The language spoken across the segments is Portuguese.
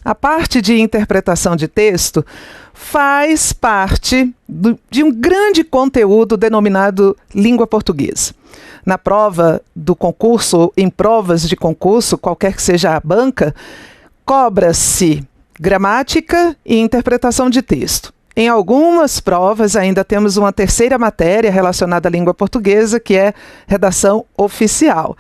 A parte de interpretação de texto faz parte de um grande conteúdo denominado língua portuguesa. Na prova do concurso, em provas de concurso, qualquer que seja a banca, cobra-se gramática e interpretação de texto. Em algumas provas ainda temos uma terceira matéria relacionada à língua portuguesa, que é redação oficial.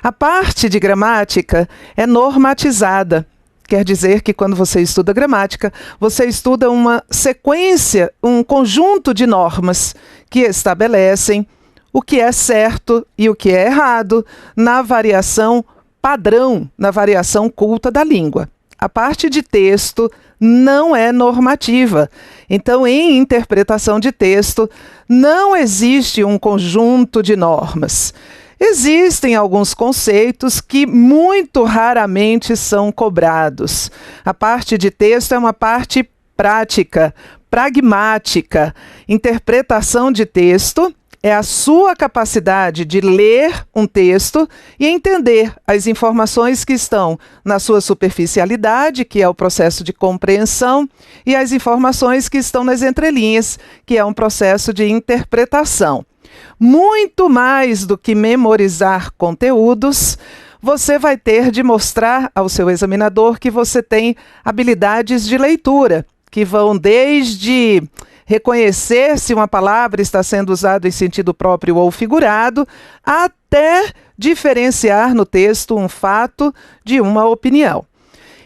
A parte de gramática é normatizada. Quer dizer que quando você estuda gramática, você estuda uma sequência, um conjunto de normas que estabelecem o que é certo e o que é errado na variação padrão, na variação culta da língua. A parte de texto não é normativa. Então, em interpretação de texto, não existe um conjunto de normas. Existem alguns conceitos que muito raramente são cobrados. A parte de texto é uma parte prática, pragmática. Interpretação de texto é a sua capacidade de ler um texto e entender as informações que estão na sua superficialidade, que é o processo de compreensão, e as informações que estão nas entrelinhas, que é um processo de interpretação. Muito mais do que memorizar conteúdos, você vai ter de mostrar ao seu examinador que você tem habilidades de leitura, que vão desde reconhecer se uma palavra está sendo usada em sentido próprio ou figurado, até diferenciar no texto um fato de uma opinião.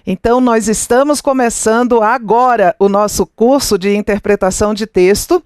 Então, nós estamos começando agora o nosso curso de interpretação de texto,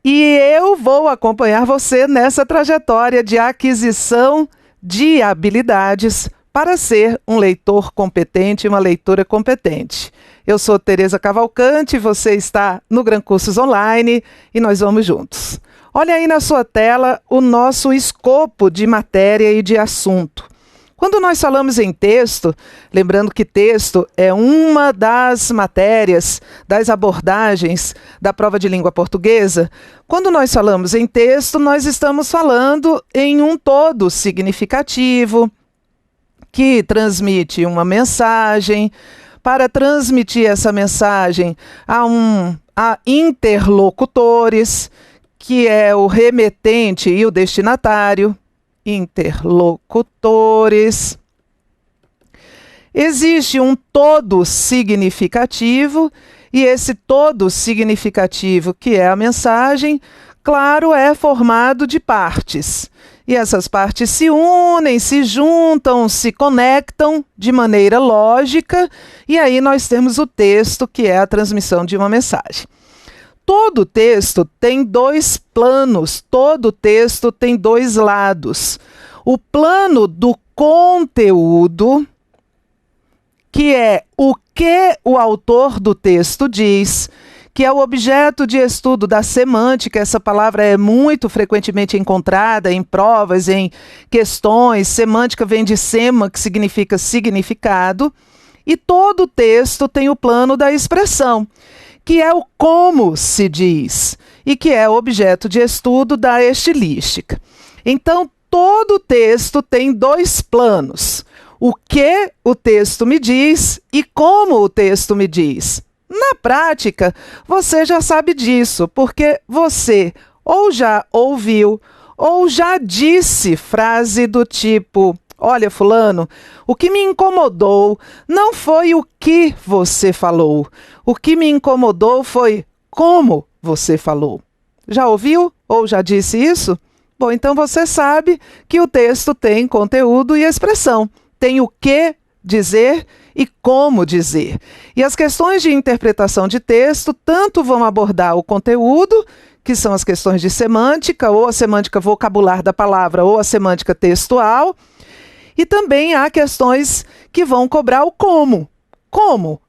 e eu vou acompanhar você nessa trajetória de aquisição de habilidades para ser um leitor competente e uma leitora competente. Eu sou Tereza Cavalcante, você está no Gran Cursos Online e nós vamos juntos. Olha aí na sua tela o nosso escopo de matéria e de assunto. Quando nós falamos em texto, lembrando que texto é uma das matérias, das abordagens da prova de língua portuguesa, quando nós falamos em texto, nós estamos falando em um todo significativo, que transmite uma mensagem. Para transmitir essa mensagem a interlocutores, que é o remetente e o destinatário. Interlocutores. Existe um todo significativo, e esse todo significativo, que é a mensagem, claro, é formado de partes. E essas partes se unem, se juntam, se conectam de maneira lógica, e aí nós temos o texto, que é a transmissão de uma mensagem. Todo texto tem dois planos, todo texto tem dois lados. O plano do conteúdo, que é o que o autor do texto diz, que é o objeto de estudo da semântica. Essa palavra é muito frequentemente encontrada em provas, em questões. Semântica vem de sema, que significa significado. E todo texto tem o plano da expressão, que é o como se diz, e que é o objeto de estudo da estilística. Então, todo texto tem dois planos: o que o texto me diz e como o texto me diz. Na prática, você já sabe disso, porque você ou já ouviu ou já disse frase do tipo: olha, fulano, o que me incomodou não foi o que você falou. O que me incomodou foi como você falou. Já ouviu ou já disse isso? Bom, então você sabe que o texto tem conteúdo e expressão. Tem o que dizer e como dizer. E as questões de interpretação de texto tanto vão abordar o conteúdo, que são as questões de semântica, ou a semântica vocabular da palavra, ou a semântica textual, e também há questões que vão cobrar o como. Como?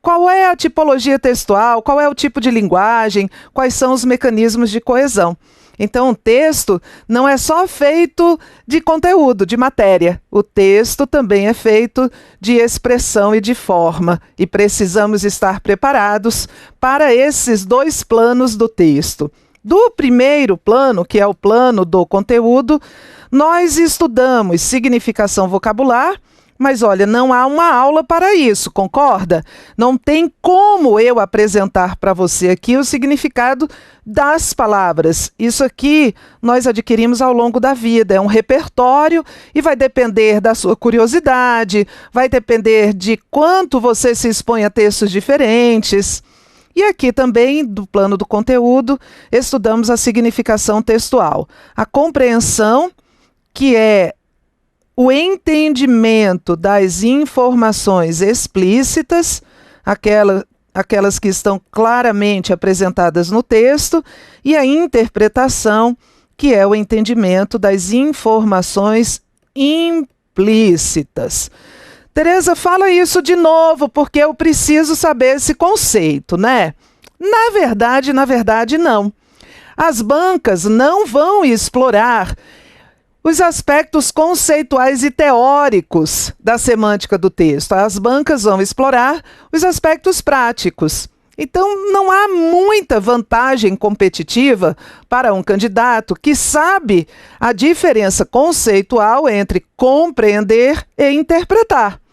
Qual é a tipologia textual? Qual é o tipo de linguagem? Quais são os mecanismos de coesão? Então, o texto não é só feito de conteúdo, de matéria. O texto também é feito de expressão e de forma. E precisamos estar preparados para esses dois planos do texto. Do primeiro plano, que é o plano do conteúdo, nós estudamos significação vocabular, Mas olha, não há uma aula para isso, concorda? Não tem como eu apresentar para você aqui o significado das palavras. Isso aqui nós adquirimos ao longo da vida, é um repertório e vai depender da sua curiosidade, vai depender de quanto você se expõe a textos diferentes. E aqui também, do plano do conteúdo, estudamos a significação textual. A compreensão, que é o entendimento das informações explícitas, aquelas que estão claramente apresentadas no texto, e a interpretação, que é o entendimento das informações implícitas. Tereza, fala isso de novo, porque eu preciso saber esse conceito, né? Na verdade, não. As bancas não vão explorar os aspectos conceituais e teóricos da semântica do texto. As bancas vão explorar os aspectos práticos. Então, não há muita vantagem competitiva para um candidato que sabe a diferença conceitual entre compreender e interpretar.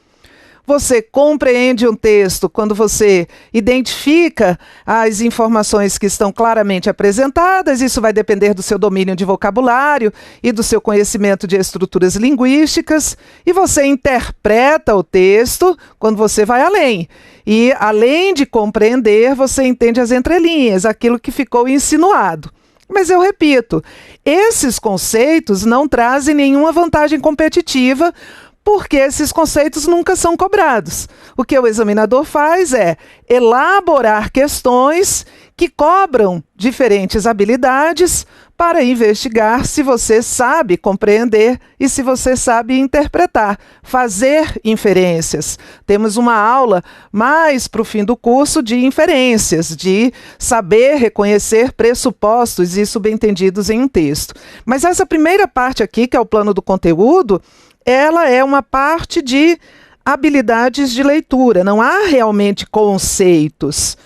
Você compreende um texto quando você identifica as informações que estão claramente apresentadas. Isso vai depender do seu domínio de vocabulário e do seu conhecimento de estruturas linguísticas. E você interpreta o texto quando você vai além. E, além de compreender, você entende as entrelinhas, aquilo que ficou insinuado. Mas eu repito, esses conceitos não trazem nenhuma vantagem competitiva, porque esses conceitos nunca são cobrados. O que o examinador faz é elaborar questões que cobram diferentes habilidades para investigar se você sabe compreender e se você sabe interpretar, fazer inferências. Temos uma aula mais para o fim do curso de inferências, de saber reconhecer pressupostos e subentendidos em um texto. Mas essa primeira parte aqui, que é o plano do conteúdo, ela é uma parte de habilidades de leitura, não há realmente conceitos.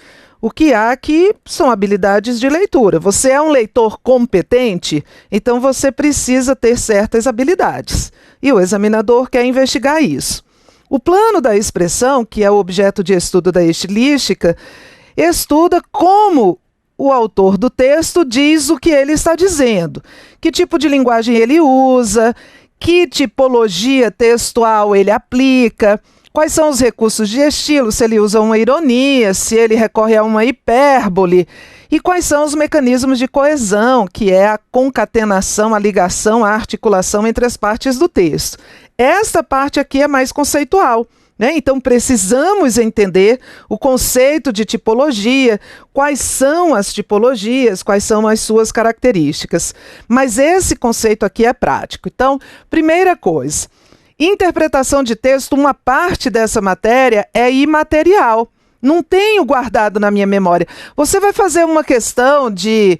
O que há aqui são habilidades de leitura. Você é um leitor competente, então você precisa ter certas habilidades. E o examinador quer investigar isso. O plano da expressão, que é o objeto de estudo da estilística, estuda como o autor do texto diz o que ele está dizendo, que tipo de linguagem ele usa, que tipologia textual ele aplica, quais são os recursos de estilo, se ele usa uma ironia, se ele recorre a uma hipérbole, e quais são os mecanismos de coesão, que é a concatenação, a ligação, a articulação entre as partes do texto. Esta parte aqui é mais conceitual, né? Então precisamos entender o conceito de tipologia, quais são as tipologias, quais são as suas características. Mas esse conceito aqui é prático. Então, primeira coisa, interpretação de texto, uma parte dessa matéria é imaterial. Não tenho guardado na minha memória. Você vai fazer uma questão de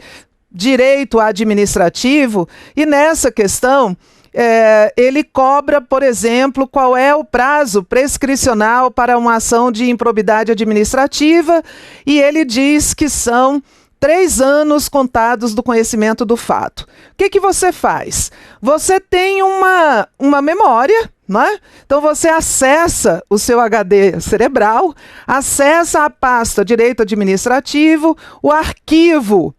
direito administrativo e nessa questão ele cobra, por exemplo, qual é o prazo prescricional para uma ação de improbidade administrativa e ele diz que são 3 anos contados do conhecimento do fato. O que você faz? Você tem uma memória, né? Então você acessa o seu HD cerebral, acessa a pasta Direito Administrativo, o arquivo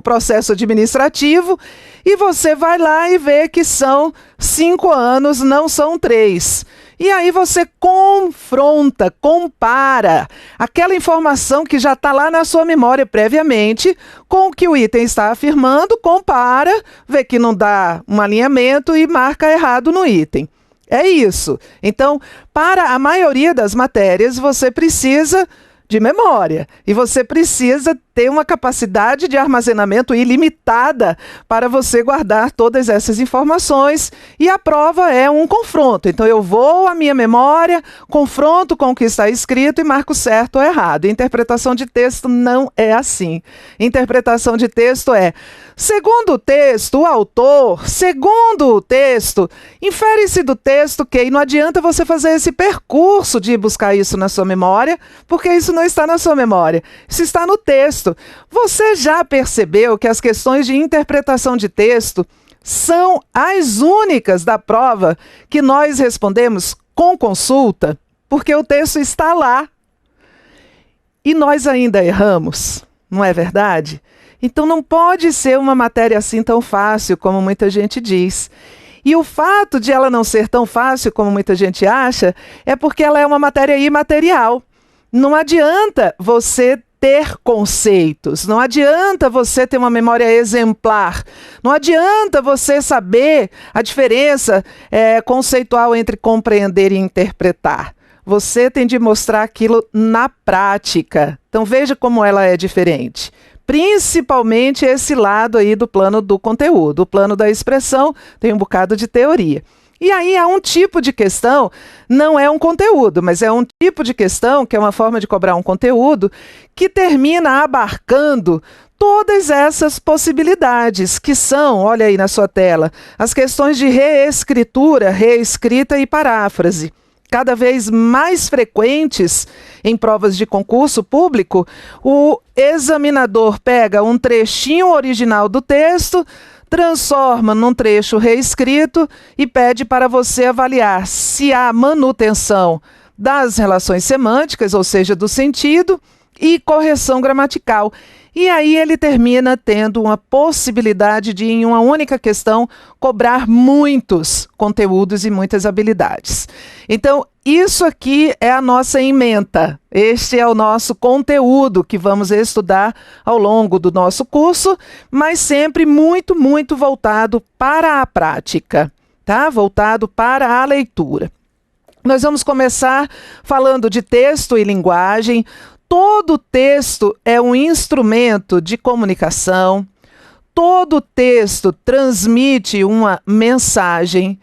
processo administrativo, e você vai lá e vê que são 5 anos, não são 3. E aí você confronta, compara aquela informação que já está lá na sua memória previamente com o que o item está afirmando, compara, vê que não dá um alinhamento e marca errado no item. É isso. Então, para a maioria das matérias, você precisa de memória e você precisa ter uma capacidade de armazenamento ilimitada para você guardar todas essas informações, e a prova é um confronto. Então eu vou à minha memória, confronto com o que está escrito e marco certo ou errado. Interpretação de texto não é assim. Interpretação de texto é, segundo o texto, o autor, segundo o texto, infere-se do texto que, e não adianta você fazer esse percurso de buscar isso na sua memória, porque isso não está na sua memória, isso está no texto. Você já percebeu que as questões de interpretação de texto são as únicas da prova que nós respondemos com consulta, porque o texto está lá. E nós ainda erramos, não é verdade? Então não pode ser uma matéria assim tão fácil como muita gente diz. E o fato de ela não ser tão fácil como muita gente acha é porque ela é uma matéria imaterial. Não adianta você ter conceitos, não adianta você ter uma memória exemplar, não adianta você saber a diferença conceitual entre compreender e interpretar. Você tem de mostrar aquilo na prática. Então veja como ela é diferente. Principalmente esse lado aí do plano do conteúdo. O plano da expressão tem um bocado de teoria. E aí há um tipo de questão, não é um conteúdo, mas é um tipo de questão, que é uma forma de cobrar um conteúdo, que termina abarcando todas essas possibilidades, que são, olha aí na sua tela, as questões de reescritura, reescrita e paráfrase. Cada vez mais frequentes em provas de concurso público, o examinador pega um trechinho original do texto, transforma num trecho reescrito e pede para você avaliar se há manutenção das relações semânticas, ou seja, do sentido, e correção gramatical. E aí ele termina tendo uma possibilidade de, em uma única questão, cobrar muitos conteúdos e muitas habilidades. Então, isso aqui é a nossa ementa. Este é o nosso conteúdo que vamos estudar ao longo do nosso curso, mas sempre muito, muito voltado para a prática, tá? Voltado para a leitura. Nós vamos começar falando de texto e linguagem. Todo texto é um instrumento de comunicação, todo texto transmite uma mensagem,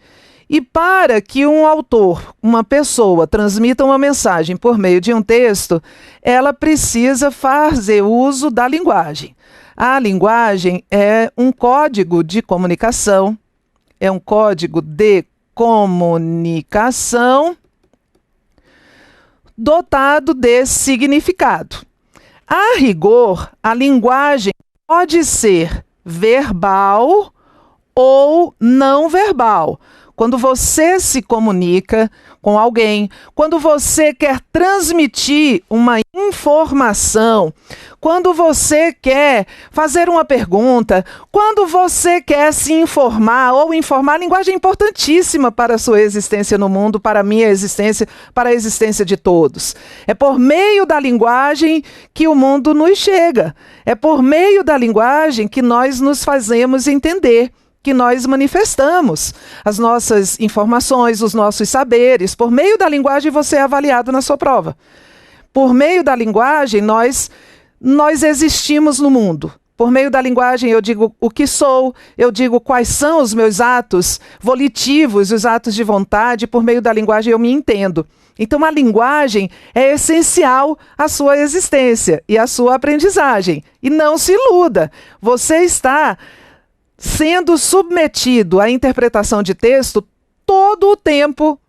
e para que um autor, uma pessoa, transmita uma mensagem por meio de um texto, ela precisa fazer uso da linguagem. A linguagem é um código de comunicação, é um código de comunicação dotado de significado. A rigor, a linguagem pode ser verbal ou não verbal. Quando você se comunica com alguém, quando você quer transmitir uma informação, quando você quer fazer uma pergunta, quando você quer se informar ou informar, a linguagem é importantíssima para a sua existência no mundo, para a minha existência, para a existência de todos. É por meio da linguagem que o mundo nos chega. É por meio da linguagem que nós nos fazemos entender, que nós manifestamos as nossas informações, os nossos saberes. Por meio da linguagem você é avaliado na sua prova. Por meio da linguagem nós existimos no mundo. Por meio da linguagem eu digo o que sou, eu digo quais são os meus atos volitivos, os atos de vontade. Por meio da linguagem eu me entendo. Então a linguagem é essencial à sua existência e à sua aprendizagem. E não se iluda, você está sendo submetido à interpretação de texto todo o tempo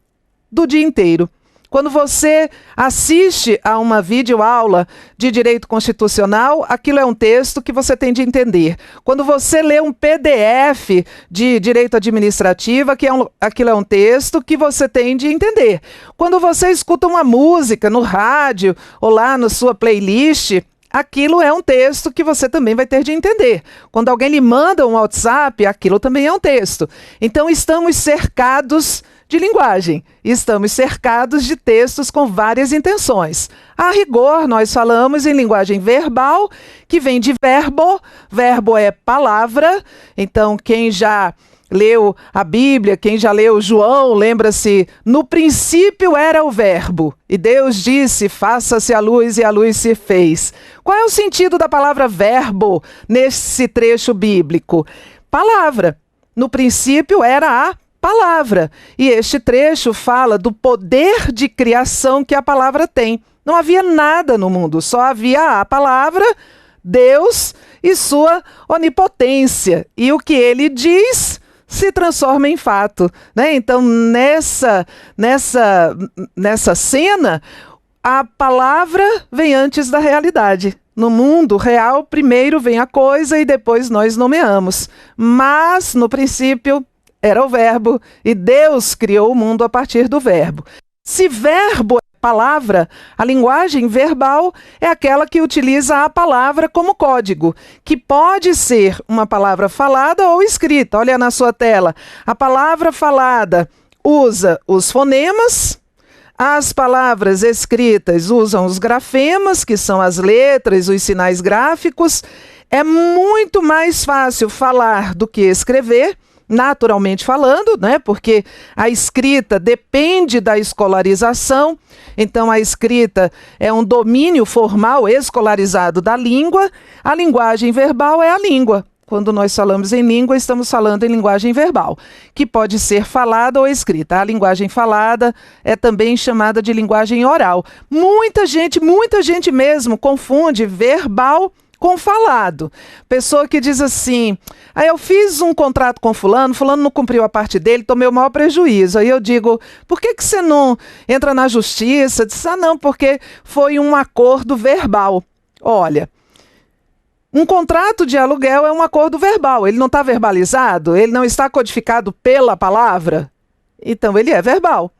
do dia inteiro. Quando você assiste a uma videoaula de direito constitucional, aquilo é um texto que você tem de entender. Quando você lê um PDF de direito administrativo, aquilo é um texto que você tem de entender. Quando você escuta uma música no rádio ou lá na sua playlist, aquilo é um texto que você também vai ter de entender. Quando alguém lhe manda um WhatsApp, aquilo também é um texto. Então, estamos cercados de linguagem. Estamos cercados de textos com várias intenções. A rigor, nós falamos em linguagem verbal, que vem de verbo. Verbo é palavra. Então, quem já leu a Bíblia, quem já leu João, lembra-se, no princípio era o verbo, e Deus disse, faça-se a luz, e a luz se fez. Qual é o sentido da palavra verbo nesse trecho bíblico? Palavra. No princípio era a palavra, e este trecho fala do poder de criação que a palavra tem. Não havia nada no mundo, só havia a palavra, Deus e sua onipotência, e o que ele diz se transforma em fato, né? Então, nessa cena, a palavra vem antes da realidade. No mundo real, primeiro vem a coisa e depois nós nomeamos. Mas, no princípio, era o verbo e Deus criou o mundo a partir do verbo. Se verbo é palavra, a linguagem verbal é aquela que utiliza a palavra como código, que pode ser uma palavra falada ou escrita. Olha na sua tela. A palavra falada usa os fonemas, as palavras escritas usam os grafemas, que são as letras, os sinais gráficos. É muito mais fácil falar do que escrever, naturalmente falando, né? Porque a escrita depende da escolarização. Então, a escrita é um domínio formal escolarizado da língua. A linguagem verbal é a língua. Quando nós falamos em língua, estamos falando em linguagem verbal, que pode ser falada ou escrita. A linguagem falada é também chamada de linguagem oral. Muita gente mesmo confunde verbal com falado. Pessoa que diz assim, eu fiz um contrato com fulano não cumpriu a parte dele, tomei o maior prejuízo. Aí eu digo, por que você não entra na justiça? Diz, não, porque foi um acordo verbal. Olha, um contrato de aluguel é um acordo verbal, ele não está verbalizado, ele não está codificado pela palavra, então ele é verbal.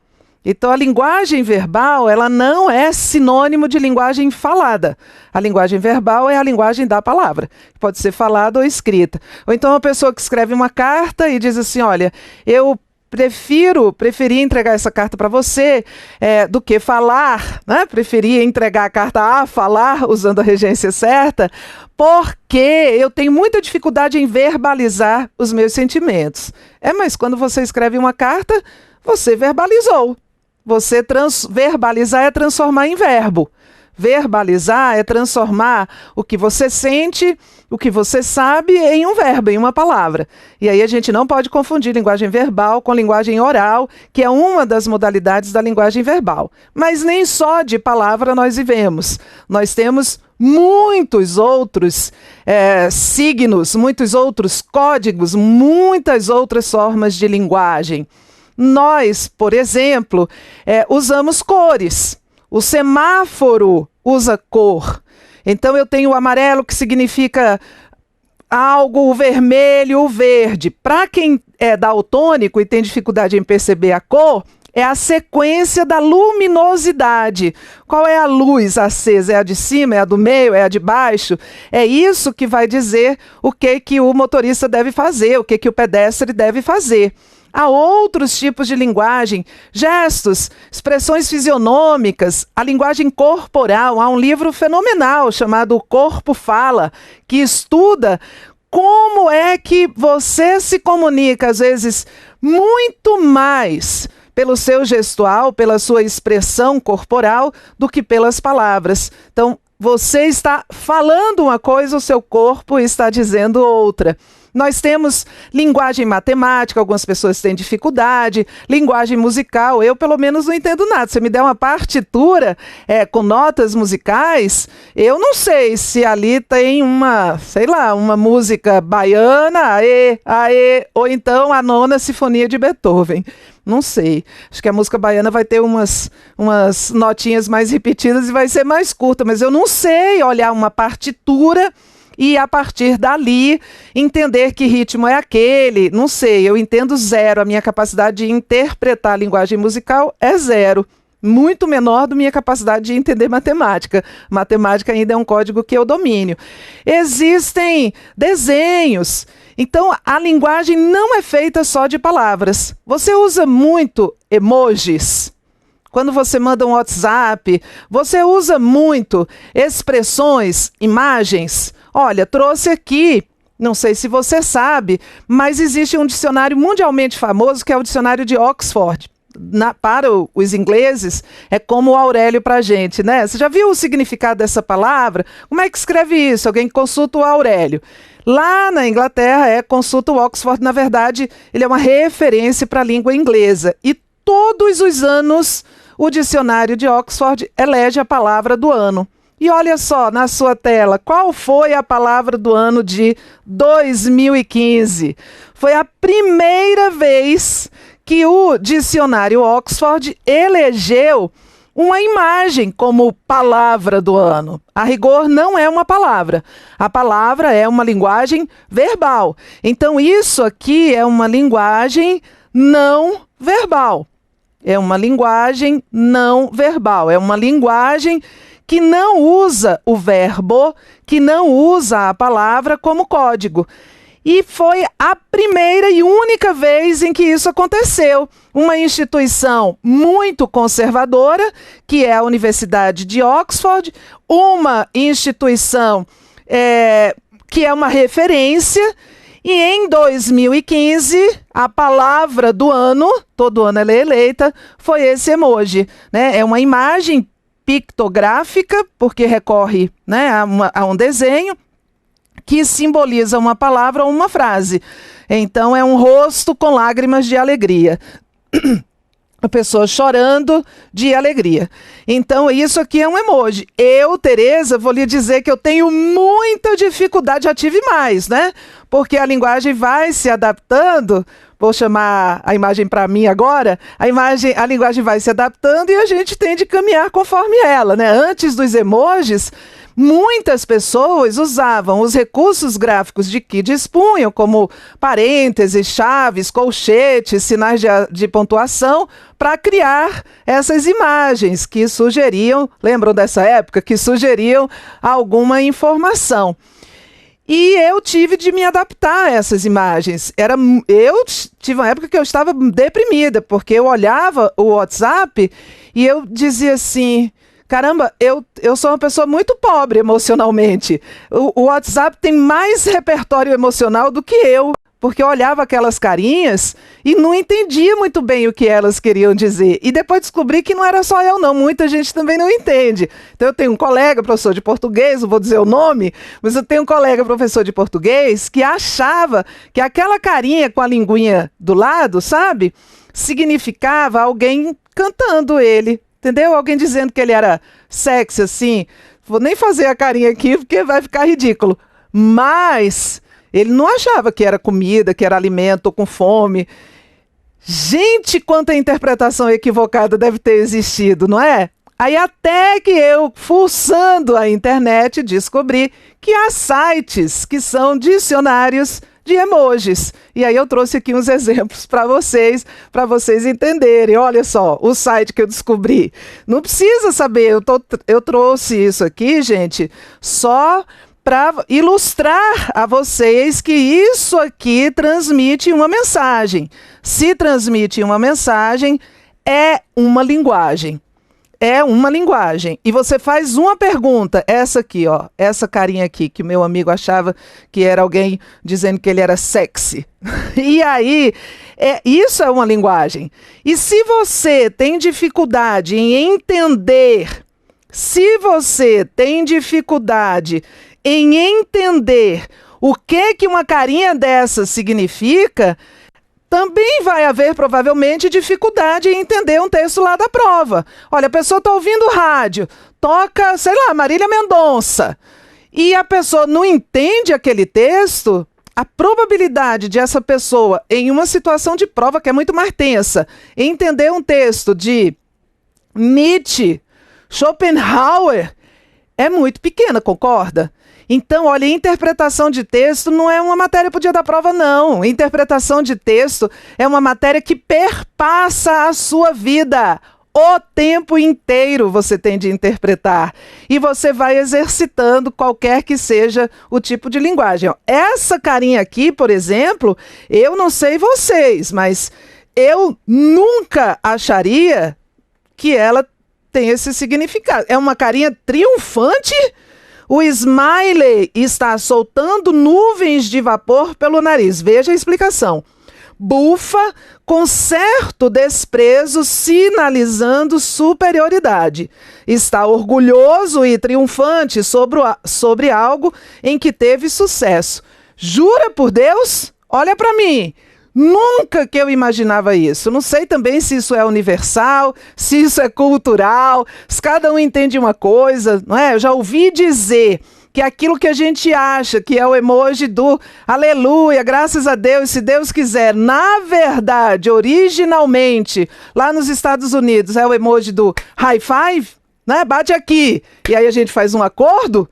Então a linguagem verbal, ela não é sinônimo de linguagem falada. A linguagem verbal é a linguagem da palavra, pode ser falada ou escrita. Ou então uma pessoa que escreve uma carta e diz assim, olha, eu preferi entregar essa carta para você do que falar, né? Preferi entregar a carta a falar, usando a regência certa, porque eu tenho muita dificuldade em verbalizar os meus sentimentos. Mas quando você escreve uma carta, você verbalizou. Verbalizar é transformar em verbo. Verbalizar é transformar o que você sente, o que você sabe em um verbo, em uma palavra. E aí a gente não pode confundir linguagem verbal com linguagem oral, que é uma das modalidades da linguagem verbal. Mas nem só de palavra nós vivemos. Nós temos muitos outros signos, muitos outros códigos, muitas outras formas de linguagem. Nós, por exemplo, usamos cores. O semáforo usa cor. Então eu tenho o amarelo, que significa algo, o vermelho, o verde. Para quem é daltônico e tem dificuldade em perceber a cor, é a sequência da luminosidade. Qual é a luz acesa? É a de cima, é a do meio, é a de baixo? É isso que vai dizer o que o motorista deve fazer, o que o pedestre deve fazer. Há outros tipos de linguagem, gestos, expressões fisionômicas, a linguagem corporal. Há um livro fenomenal chamado O Corpo Fala, que estuda como é que você se comunica, às vezes, muito mais pelo seu gestual, pela sua expressão corporal, do que pelas palavras. Então, você está falando uma coisa, o seu corpo está dizendo outra. Nós temos linguagem matemática, algumas pessoas têm dificuldade, linguagem musical, eu pelo menos não entendo nada. Se me der uma partitura com notas musicais, eu não sei se ali tem uma música baiana, aê, aê, ou então a Nona Sinfonia de Beethoven. Não sei. Acho que a música baiana vai ter umas notinhas mais repetidas e vai ser mais curta, mas eu não sei olhar uma partitura e, a partir dali, entender que ritmo é aquele. Não sei, eu entendo zero. A minha capacidade de interpretar a linguagem musical é zero. Muito menor do minha capacidade de entender matemática. Matemática ainda é um código que eu domino. Existem desenhos. Então, a linguagem não é feita só de palavras. Você usa muito emojis. Quando você manda um WhatsApp, você usa muito expressões, imagens. Olha, trouxe aqui, não sei se você sabe, mas existe um dicionário mundialmente famoso que é o dicionário de Oxford. Para os ingleses, é como o Aurélio para a gente, né? Você já viu o significado dessa palavra? Como é que escreve isso? Alguém consulta o Aurélio. Lá na Inglaterra, consulta o Oxford. Na verdade, ele é uma referência para a língua inglesa. E todos os anos, o dicionário de Oxford elege a palavra do ano. E olha só, na sua tela, qual foi a palavra do ano de 2015? Foi a primeira vez que o dicionário Oxford elegeu uma imagem como palavra do ano. A rigor, não é uma palavra. A palavra é uma linguagem verbal. Então, isso aqui é uma linguagem não verbal. É uma linguagem não verbal. É uma linguagem que não usa o verbo, que não usa a palavra como código. E foi a primeira e única vez em que isso aconteceu. Uma instituição muito conservadora, que é a Universidade de Oxford, uma instituição que é uma referência, e em 2015, a palavra do ano, todo ano ela é eleita, foi esse emoji, né? É uma imagem pictográfica, porque recorre, né, a um desenho, que simboliza uma palavra ou uma frase. Então, é um rosto com lágrimas de alegria. A pessoa chorando de alegria. Então, isso aqui é um emoji. Eu, Tereza, vou lhe dizer que eu tenho muita dificuldade, já tive mais, né? Porque a linguagem vai se adaptando. Vou chamar a imagem para mim agora. A linguagem vai se adaptando e a gente tem de caminhar conforme ela, né? Antes dos emojis, muitas pessoas usavam os recursos gráficos de que dispunham, como parênteses, chaves, colchetes, sinais de pontuação, para criar essas imagens que sugeriam, lembram dessa época? Que sugeriam alguma informação. E eu tive de me adaptar a essas imagens. Eu tive uma época que eu estava deprimida, porque eu olhava o WhatsApp e eu dizia assim: caramba, eu sou uma pessoa muito pobre emocionalmente. O WhatsApp tem mais repertório emocional do que eu, porque eu olhava aquelas carinhas e não entendia muito bem o que elas queriam dizer. E depois descobri que não era só eu não, muita gente também não entende. Então eu tenho um colega, professor de português, não vou dizer o nome, mas eu tenho um colega, professor de português, que achava que aquela carinha com a linguinha do lado, sabe, significava alguém cantando ele. Entendeu? Alguém dizendo que ele era sexy, assim. Vou nem fazer a carinha aqui, porque vai ficar ridículo. Mas ele não achava que era comida, que era alimento, ou com fome. Gente, quanta interpretação equivocada deve ter existido, não é? Aí até que eu, fuçando a internet, descobri que há sites que são dicionários de emojis. E aí eu trouxe aqui uns exemplos para vocês entenderem. Olha só, o site que eu descobri. Não precisa saber, eu trouxe isso aqui, gente, só para ilustrar a vocês que isso aqui transmite uma mensagem. Se transmite uma mensagem, é uma linguagem. É uma linguagem. E você faz uma pergunta, essa aqui, ó, essa carinha aqui, que o meu amigo achava que era alguém dizendo que ele era sexy. E aí, isso é uma linguagem. E se você tem dificuldade em entender, o que uma carinha dessa significa, também vai haver, provavelmente, dificuldade em entender um texto lá da prova. Olha, a pessoa está ouvindo rádio, toca, sei lá, Marília Mendonça, e a pessoa não entende aquele texto, a probabilidade de essa pessoa, em uma situação de prova que é muito mais tensa, entender um texto de Nietzsche, Schopenhauer, é muito pequena, concorda? Então, olha, interpretação de texto não é uma matéria para o dia da prova, não. Interpretação de texto é uma matéria que perpassa a sua vida. O tempo inteiro você tem de interpretar. E você vai exercitando qualquer que seja o tipo de linguagem. Essa carinha aqui, por exemplo, eu não sei vocês, mas eu nunca acharia que ela tem esse significado. É uma carinha triunfante. O smiley está soltando nuvens de vapor pelo nariz. Veja a explicação. Bufa com certo desprezo, sinalizando superioridade. Está orgulhoso e triunfante sobre algo em que teve sucesso. Jura por Deus? Olha para mim. Nunca que eu imaginava isso. Não sei também se isso é universal, se isso é cultural, se cada um entende uma coisa, não é? Eu já ouvi dizer que aquilo que a gente acha que é o emoji do aleluia, graças a Deus, se Deus quiser, na verdade, originalmente, lá nos Estados Unidos, é o emoji do high five, né? Bate aqui. E aí a gente faz um acordo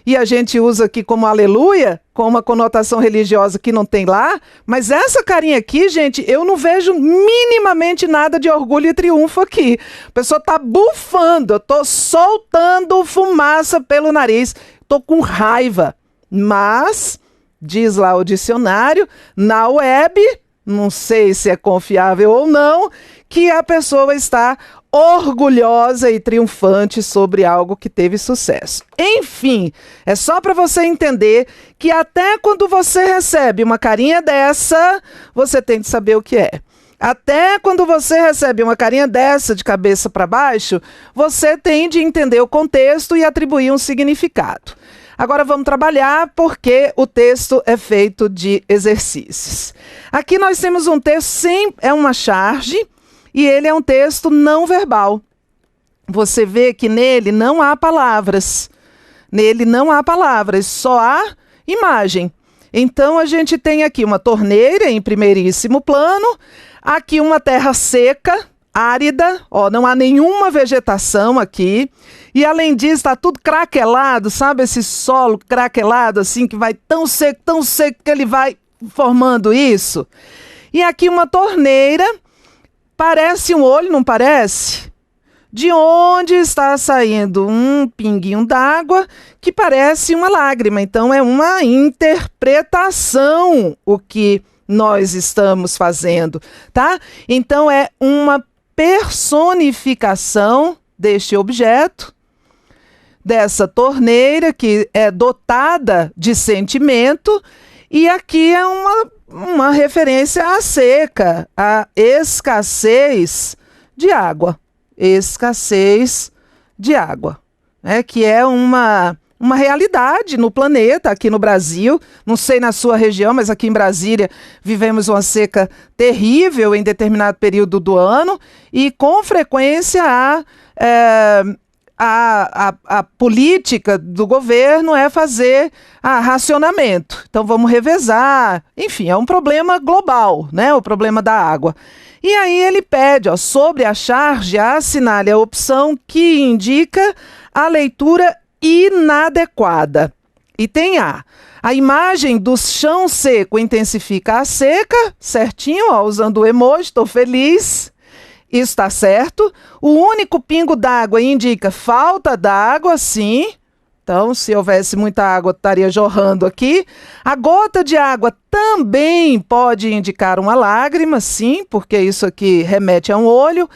e a gente usa aqui como aleluia, com uma conotação religiosa que não tem lá, mas essa carinha aqui, gente, eu não vejo minimamente nada de orgulho e triunfo aqui. A pessoa tá bufando, eu tô soltando fumaça pelo nariz, tô com raiva. Mas, diz lá o dicionário, na web, não sei se é confiável ou não, que a pessoa está orgulhosa e triunfante sobre algo que teve sucesso. Enfim, é só para você entender que até quando você recebe uma carinha dessa, você tem que saber o que é. Até quando você recebe uma carinha dessa de cabeça para baixo, você tem de entender o contexto e atribuir um significado. Agora vamos trabalhar porque o texto é feito de exercícios. Aqui nós temos um texto, é uma charge, e ele é um texto não verbal. Você vê que nele não há palavras. Nele não há palavras, só há imagem. Então a gente tem aqui uma torneira em primeiríssimo plano, aqui uma terra seca, árida, ó, não há nenhuma vegetação aqui. E além disso, está tudo craquelado, sabe esse solo craquelado assim, que vai tão seco que ele vai formando isso? E aqui uma torneira. Parece um olho, não parece? De onde está saindo um pinguinho d'água que parece uma lágrima. Então, é uma interpretação o que nós estamos fazendo, tá? Então, é uma personificação deste objeto, dessa torneira que é dotada de sentimento, e aqui é uma referência à seca, à escassez de água. Escassez de água, né? Que é uma realidade no planeta, aqui no Brasil. Não sei na sua região, mas aqui em Brasília vivemos uma seca terrível em determinado período do ano e com frequência a política do governo é fazer racionamento. Então vamos revezar. Enfim, é um problema global, né? O problema da água. E aí ele pede, ó, sobre a charge, assinale a opção que indica a leitura inadequada. E tem A. A imagem do chão seco intensifica a seca, certinho, ó, usando o emoji, estou feliz. Isso está certo. O único pingo d'água indica falta d'água, sim. Então, se houvesse muita água, estaria jorrando aqui. A gota de água também pode indicar uma lágrima, sim, porque isso aqui remete a um olho.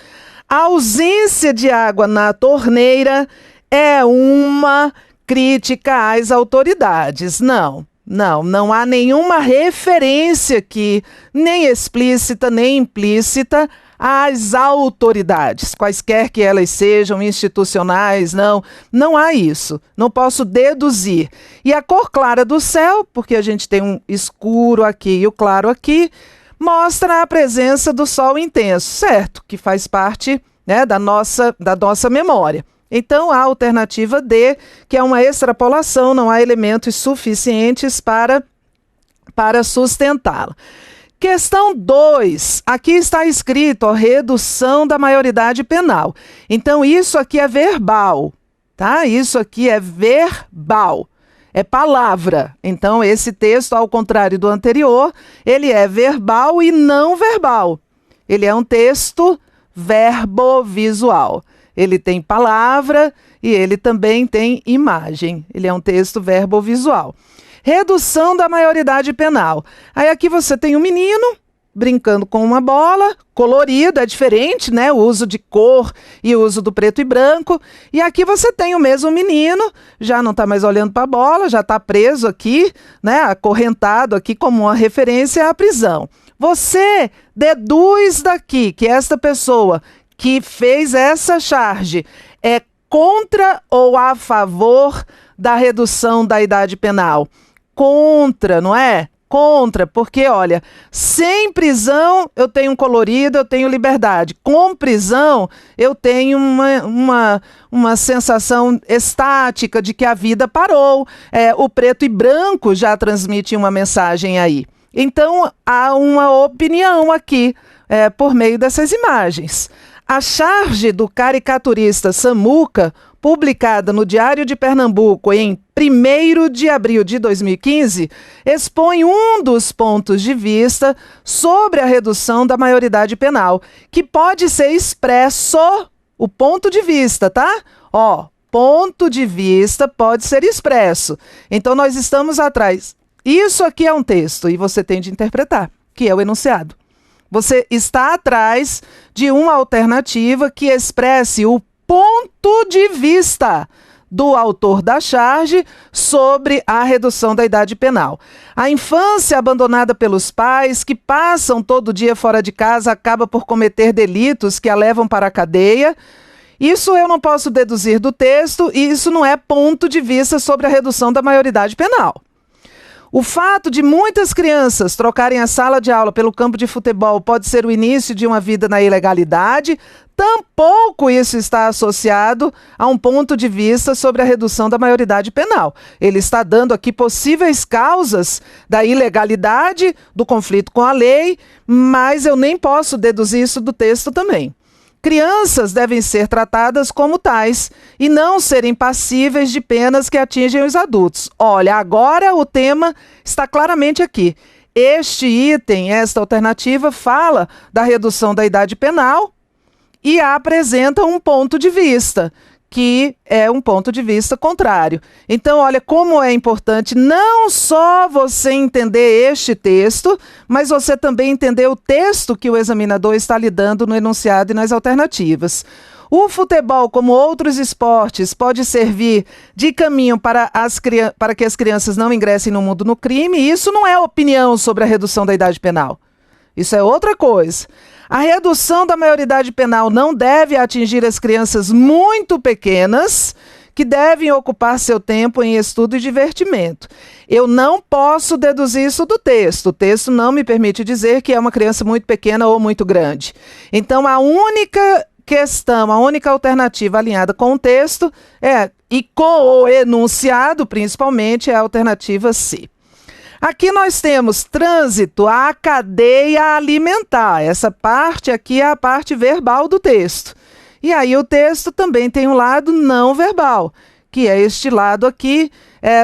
A ausência de água na torneira é uma crítica às autoridades. Não há nenhuma referência aqui, nem explícita, nem implícita, às autoridades, quaisquer que elas sejam, institucionais, não há isso. Não posso deduzir. E a cor clara do céu, porque a gente tem um escuro aqui e o claro aqui, mostra a presença do sol intenso, certo? Que faz parte, né, da nossa memória. Então, a alternativa D, que é uma extrapolação, não há elementos suficientes para sustentá-la. Questão 2, aqui está escrito, ó, redução da maioridade penal. Então, isso aqui é verbal, tá? Isso aqui é verbal, é palavra. Então, esse texto, ao contrário do anterior, ele é verbal e não verbal. Ele é um texto verbovisual. Ele tem palavra e ele também tem imagem. Ele é um texto verbovisual. Redução da maioridade penal. Aí aqui você tem um menino brincando com uma bola, colorido, é diferente, né? O uso de cor e o uso do preto e branco. E aqui você tem o mesmo menino, já não está mais olhando para a bola, já está preso aqui, né? Acorrentado aqui como uma referência à prisão. Você deduz daqui que esta pessoa que fez essa charge é contra ou a favor da redução da idade penal? Contra, não é? contra, porque, olha, sem prisão eu tenho um colorido, eu tenho liberdade. Com prisão eu tenho uma sensação estática de que a vida parou. O preto e branco já transmite uma mensagem aí. Então, há uma opinião aqui por meio dessas imagens. A charge do caricaturista Samuca, publicada no Diário de Pernambuco em 1º de abril de 2015, expõe um dos pontos de vista sobre a redução da maioridade penal, que pode ser expresso, o ponto de vista, tá? Ponto de vista pode ser expresso. Então, nós estamos atrás. Isso aqui é um texto e você tem de interpretar, que é o enunciado. Você está atrás de uma alternativa que expresse o ponto de vista do autor da charge sobre a redução da idade penal. A infância abandonada pelos pais, que passam todo dia fora de casa, acaba por cometer delitos que a levam para a cadeia. Isso eu não posso deduzir do texto e isso não é ponto de vista sobre a redução da maioridade penal. O fato de muitas crianças trocarem a sala de aula pelo campo de futebol pode ser o início de uma vida na ilegalidade. Tampouco isso está associado a um ponto de vista sobre a redução da maioridade penal. Ele está dando aqui possíveis causas da ilegalidade, do conflito com a lei, mas eu nem posso deduzir isso do texto também. Crianças devem ser tratadas como tais e não serem passíveis de penas que atingem os adultos. Olha, agora o tema está claramente aqui. Este item, esta alternativa, fala da redução da idade penal e apresenta um ponto de vista, que é um ponto de vista contrário. Então, olha como é importante não só você entender este texto, mas você também entender o texto que o examinador está lhe dando no enunciado e nas alternativas. O futebol, como outros esportes, pode servir de caminho para que as crianças não ingressem no mundo do crime. Isso não é opinião sobre a redução da idade penal. Isso é outra coisa. A redução da maioridade penal não deve atingir as crianças muito pequenas, que devem ocupar seu tempo em estudo e divertimento. Eu não posso deduzir isso do texto. O texto não me permite dizer que é uma criança muito pequena ou muito grande. Então, a única questão, a única alternativa alinhada com o texto e com o enunciado, principalmente, é a alternativa C. Aqui nós temos trânsito à cadeia alimentar. Essa parte aqui é a parte verbal do texto. E aí o texto também tem um lado não verbal, que é este lado aqui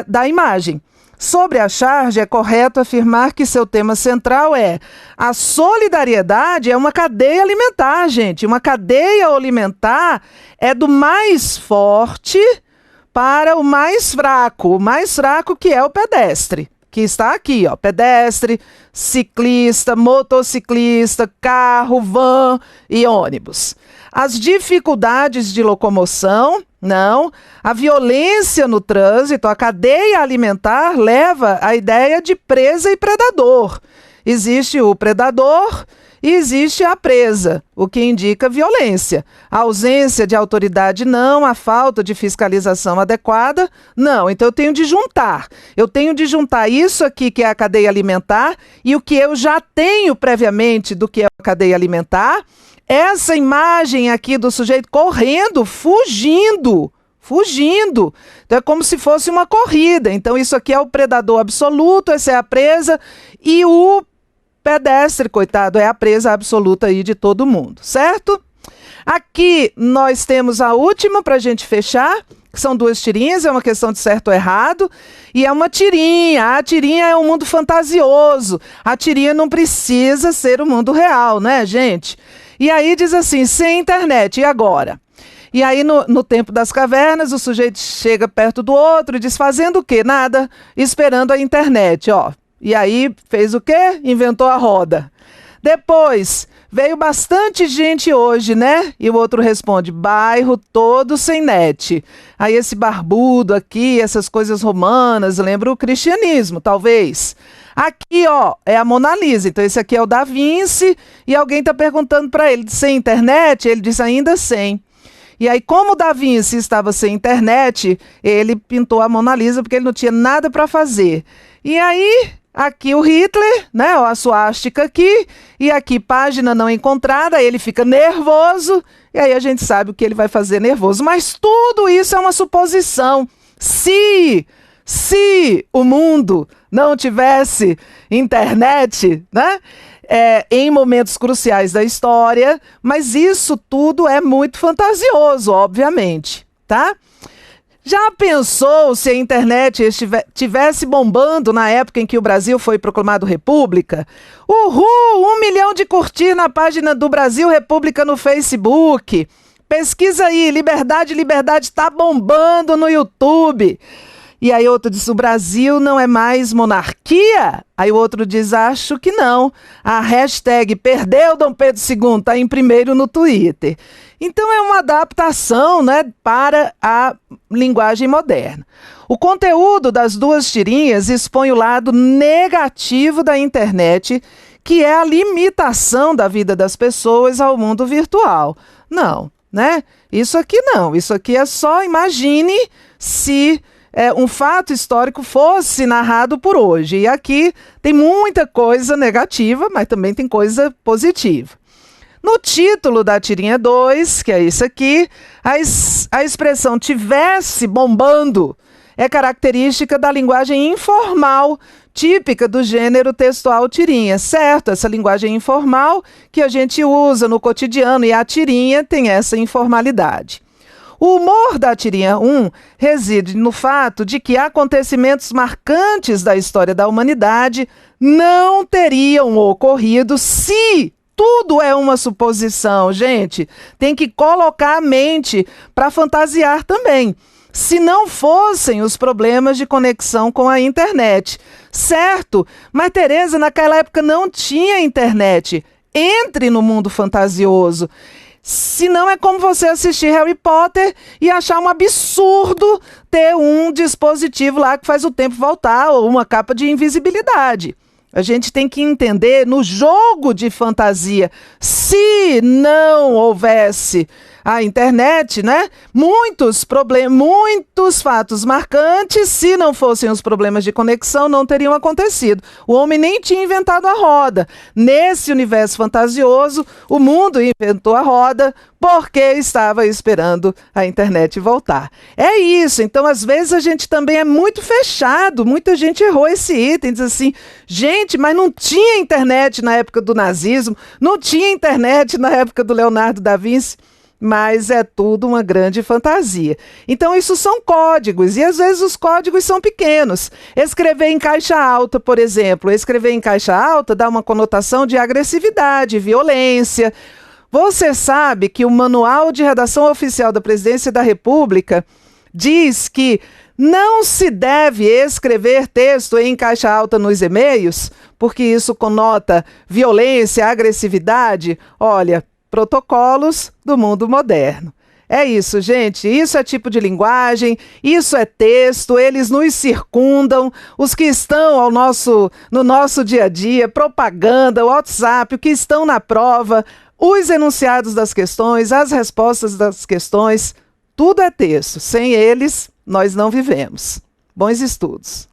da imagem. Sobre a charge, é correto afirmar que seu tema central é a solidariedade é uma cadeia alimentar, gente. Uma cadeia alimentar é do mais forte para o mais fraco que é o pedestre. Que está aqui, pedestre, ciclista, motociclista, carro, van e ônibus. As dificuldades de locomoção, não. A violência no trânsito, a cadeia alimentar leva à ideia de presa e predador. Existe o predador e existe a presa, o que indica violência. A ausência de autoridade não, a falta de fiscalização adequada, não. Então eu tenho de juntar. Eu tenho de juntar isso aqui que é a cadeia alimentar e o que eu já tenho previamente do que é a cadeia alimentar. Essa imagem aqui do sujeito correndo, fugindo. Então é como se fosse uma corrida. Então isso aqui é o predador absoluto, essa é a presa e o pedestre, coitado, é a presa absoluta aí de todo mundo, certo? Aqui nós temos a última para a gente fechar, que são 2 tirinhas, é uma questão de certo ou errado, e é uma tirinha. A tirinha é um mundo fantasioso, a tirinha não precisa ser o mundo real, né, gente? E aí diz assim, sem internet, e agora? E aí no tempo das cavernas, o sujeito chega perto do outro e diz, fazendo o quê? Nada, esperando a internet, E aí fez o quê? Inventou a roda. Depois, veio bastante gente hoje, né? E o outro responde, bairro todo sem net. Aí esse barbudo aqui, essas coisas romanas, lembra o cristianismo, talvez. Aqui, é a Mona Lisa. Então esse aqui é o Da Vinci e alguém está perguntando para ele, sem internet? Ele diz, ainda sem. E aí, como o Da Vinci estava sem internet, ele pintou a Mona Lisa porque ele não tinha nada para fazer. E aí, aqui o Hitler, né, a suástica aqui, e aqui página não encontrada, aí ele fica nervoso, e aí a gente sabe o que ele vai fazer nervoso. Mas tudo isso é uma suposição. Se o mundo não tivesse internet, né, em momentos cruciais da história, mas isso tudo é muito fantasioso, obviamente, tá? Já pensou se a internet estivesse bombando na época em que o Brasil foi proclamado república? Uhul! 1 milhão de curtir na página do Brasil República no Facebook. Pesquisa aí, liberdade, liberdade está bombando no YouTube. E aí outro diz, o Brasil não é mais monarquia? Aí o outro diz, acho que não. A hashtag perdeu Dom Pedro II está em primeiro no Twitter. Então é uma adaptação, né, para a linguagem moderna. O conteúdo das duas tirinhas expõe o lado negativo da internet, que é a limitação da vida das pessoas ao mundo virtual. Não, né? Isso aqui não. Isso aqui é só imagine se um fato histórico fosse narrado por hoje. E aqui tem muita coisa negativa, mas também tem coisa positiva. No título da tirinha 2, que é isso aqui, a expressão tivesse bombando é característica da linguagem informal, típica do gênero textual tirinha, certo? Essa linguagem informal que a gente usa no cotidiano, e a tirinha tem essa informalidade. O humor da tirinha 1 reside no fato de que acontecimentos marcantes da história da humanidade não teriam ocorrido se tudo é uma suposição, gente. Tem que colocar a mente para fantasiar também. Se não fossem os problemas de conexão com a internet. Certo? Mas, Tereza, naquela época não tinha internet. Entre no mundo fantasioso. Se não, é como você assistir Harry Potter e achar um absurdo ter um dispositivo lá que faz o tempo voltar, ou uma capa de invisibilidade. A gente tem que entender no jogo de fantasia, se não houvesse a internet, né? Muitos fatos marcantes, se não fossem os problemas de conexão, não teriam acontecido. O homem nem tinha inventado a roda. Nesse universo fantasioso, o mundo inventou a roda porque estava esperando a internet voltar. É isso. Então, às vezes, a gente também é muito fechado. Muita gente errou esse item, diz assim, gente, mas não tinha internet na época do nazismo, não tinha internet na época do Leonardo da Vinci. Mas é tudo uma grande fantasia. Então, isso são códigos, e às vezes os códigos são pequenos. Escrever em caixa alta, por exemplo. Escrever em caixa alta dá uma conotação de agressividade, violência. Você sabe que o Manual de Redação Oficial da Presidência da República diz que não se deve escrever texto em caixa alta nos e-mails, porque isso conota violência, agressividade? Olha, protocolos do mundo moderno. É isso, gente. Isso é tipo de linguagem, isso é texto, eles nos circundam, os que estão no nosso dia a dia, propaganda, WhatsApp, o que estão na prova, os enunciados das questões, as respostas das questões, tudo é texto. Sem eles, nós não vivemos. Bons estudos.